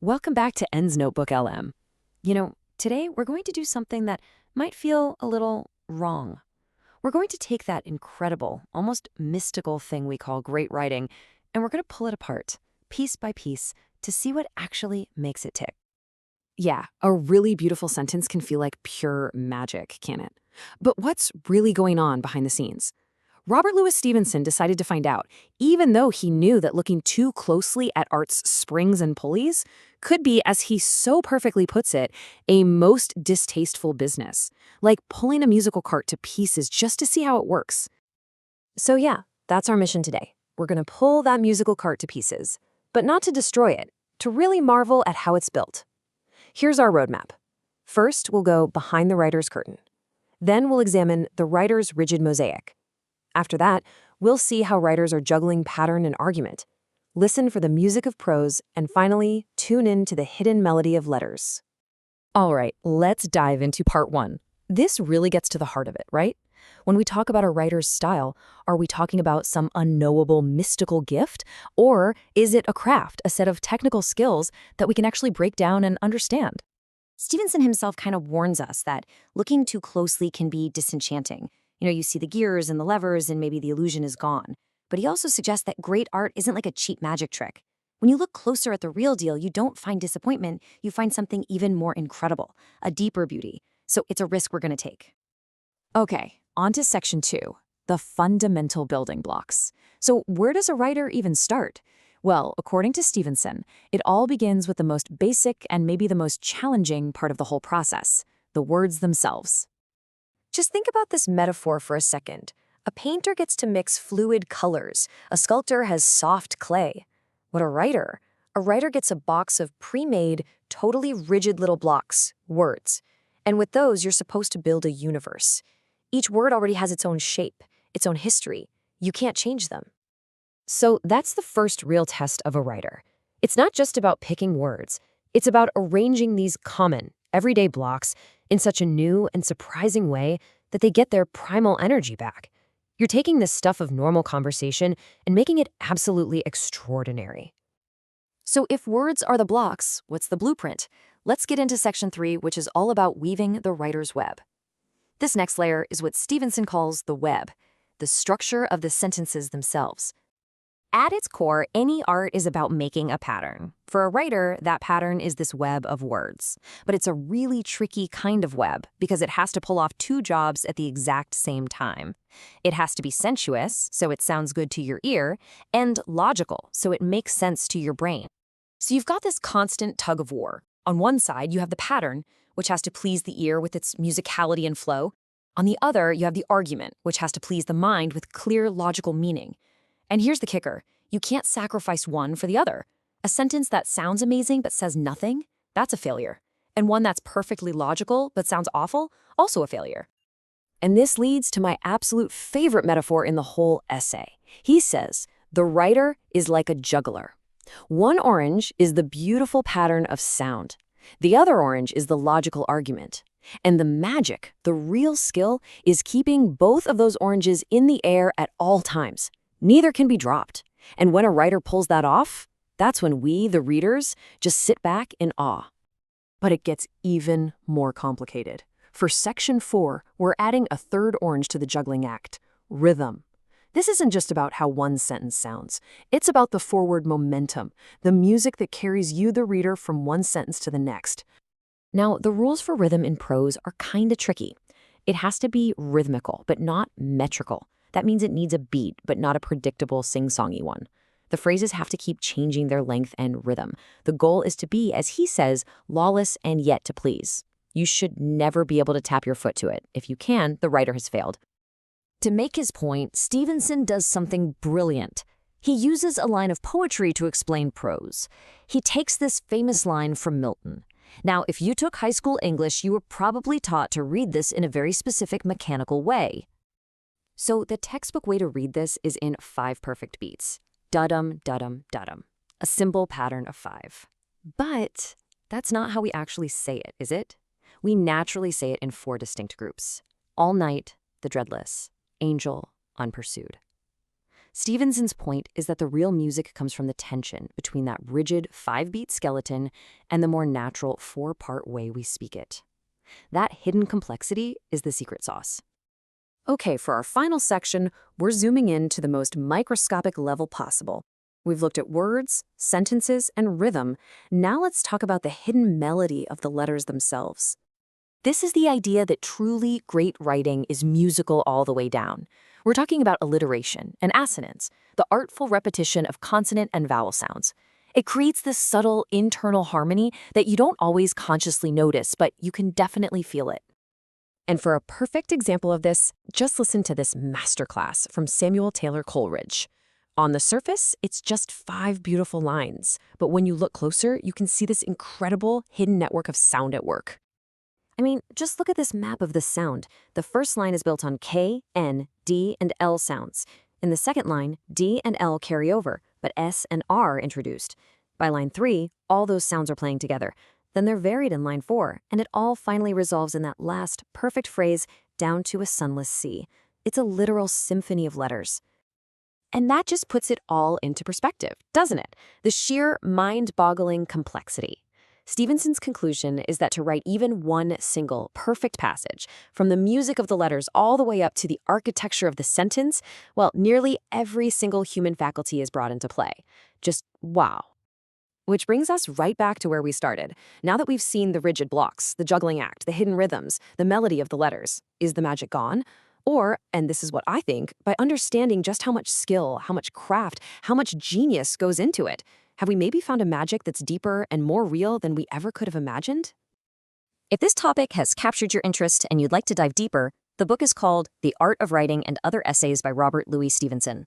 Welcome back to N's NotebookLM. Today we're going to do something that might feel a little wrong. We're going to take that incredible, almost mystical thing we call great writing, and we're going to pull it apart, piece by piece, to see what actually makes it tick. Yeah, a really beautiful sentence can feel like pure magic, can it? But what's really going on behind the scenes? Robert Louis Stevenson decided to find out, even though he knew that looking too closely at art's springs and pulleys could be, as he so perfectly puts it, a most distasteful business, like pulling a musical cart to pieces just to see how it works. So yeah, that's our mission today. We're going to pull that musical cart to pieces, but not to destroy it, to really marvel at how it's built. Here's our roadmap. First, we'll go behind the writer's curtain. Then we'll examine the writer's rigid mosaic. After that, we'll see how writers are juggling pattern and argument. Listen for the music of prose, and finally, tune in to the hidden melody of letters. All right, let's dive into part one. This really gets to the heart of it, right? When we talk about a writer's style, are we talking about some unknowable mystical gift? Or is it a craft, a set of technical skills that we can actually break down and understand? Stevenson himself kind of warns us that looking too closely can be disenchanting. You see the gears and the levers and maybe the illusion is gone. But he also suggests that great art isn't like a cheap magic trick. When you look closer at the real deal, you don't find disappointment, you find something even more incredible, a deeper beauty. So it's a risk we're going to take. Okay, on to section 2, the fundamental building blocks. So where does a writer even start? Well, according to Stevenson, it all begins with the most basic and maybe the most challenging part of the whole process, the words themselves. Just think about this metaphor for a second. A painter gets to mix fluid colors. A sculptor has soft clay. What a writer gets a box of pre-made, totally rigid little blocks, words. And with those, you're supposed to build a universe. Each word already has its own shape, its own history. You can't change them. So that's the first real test of a writer. It's not just about picking words. It's about arranging these common, everyday blocks in such a new and surprising way that they get their primal energy back. You're taking this stuff of normal conversation and making it absolutely extraordinary. So if words are the blocks, what's the blueprint? Let's get into section 3, which is all about weaving the writer's web. This next layer is what Stevenson calls the web, the structure of the sentences themselves. At its core, any art is about making a pattern. For a writer, that pattern is this web of words. But it's a really tricky kind of web because it has to pull off two jobs at the exact same time. It has to be sensuous, so it sounds good to your ear, and logical, so it makes sense to your brain. So you've got this constant tug of war. On one side, you have the pattern, which has to please the ear with its musicality and flow. On the other, you have the argument, which has to please the mind with clear logical meaning. And here's the kicker. You can't sacrifice one for the other. A sentence that sounds amazing but says nothing, that's a failure. And one that's perfectly logical but sounds awful, also a failure. And this leads to my absolute favorite metaphor in the whole essay. He says, the writer is like a juggler. One orange is the beautiful pattern of sound. The other orange is the logical argument. And the magic, the real skill, is keeping both of those oranges in the air at all times. Neither can be dropped. And when a writer pulls that off, that's when we, the readers, just sit back in awe. But it gets even more complicated. For section 4, we're adding a third orange to the juggling act, rhythm. This isn't just about how one sentence sounds. It's about the forward momentum, the music that carries you, the reader, from one sentence to the next. Now, the rules for rhythm in prose are kind of tricky. It has to be rhythmical, but not metrical. That means it needs a beat, but not a predictable sing-songy one. The phrases have to keep changing their length and rhythm. The goal is to be, as he says, lawless and yet to please. You should never be able to tap your foot to it. If you can, the writer has failed. To make his point, Stevenson does something brilliant. He uses a line of poetry to explain prose. He takes this famous line from Milton. Now, if you took high school English, you were probably taught to read this in a very specific mechanical way. So the textbook way to read this is in 5 perfect beats. Da-dum, da-dum, da-dum. A simple pattern of 5. But that's not how we actually say it, is it? We naturally say it in 4 distinct groups. All night, the dreadless. Angel, unpursued. Stevenson's point is that the real music comes from the tension between that rigid 5-beat skeleton and the more natural 4-part way we speak it. That hidden complexity is the secret sauce. Okay, for our final section, we're zooming in to the most microscopic level possible. We've looked at words, sentences, and rhythm. Now let's talk about the hidden melody of the letters themselves. This is the idea that truly great writing is musical all the way down. We're talking about alliteration and assonance, the artful repetition of consonant and vowel sounds. It creates this subtle internal harmony that you don't always consciously notice, but you can definitely feel it. And for a perfect example of this, just listen to this masterclass from Samuel Taylor Coleridge. On the surface, it's just 5 beautiful lines, but when you look closer, you can see this incredible hidden network of sound at work. I mean, just look at this map of the sound. The first line is built on K, N, D, and L sounds. In the second line, D and L carry over, but S and R are introduced. By line 3, all those sounds are playing together. Then they're varied in line 4, and it all finally resolves in that last perfect phrase, down to a sunless sea. It's a literal symphony of letters. And that just puts it all into perspective, doesn't it? The sheer mind-boggling complexity. Stevenson's conclusion is that to write even one single, perfect passage, from the music of the letters all the way up to the architecture of the sentence, well, nearly every single human faculty is brought into play. Just wow. Which brings us right back to where we started. Now that we've seen the rigid blocks, the juggling act, the hidden rhythms, the melody of the letters, is the magic gone? Or, and this is what I think, by understanding just how much skill, how much craft, how much genius goes into it, have we maybe found a magic that's deeper and more real than we ever could have imagined? If this topic has captured your interest and you'd like to dive deeper, the book is called The Art of Writing and Other Essays by Robert Louis Stevenson.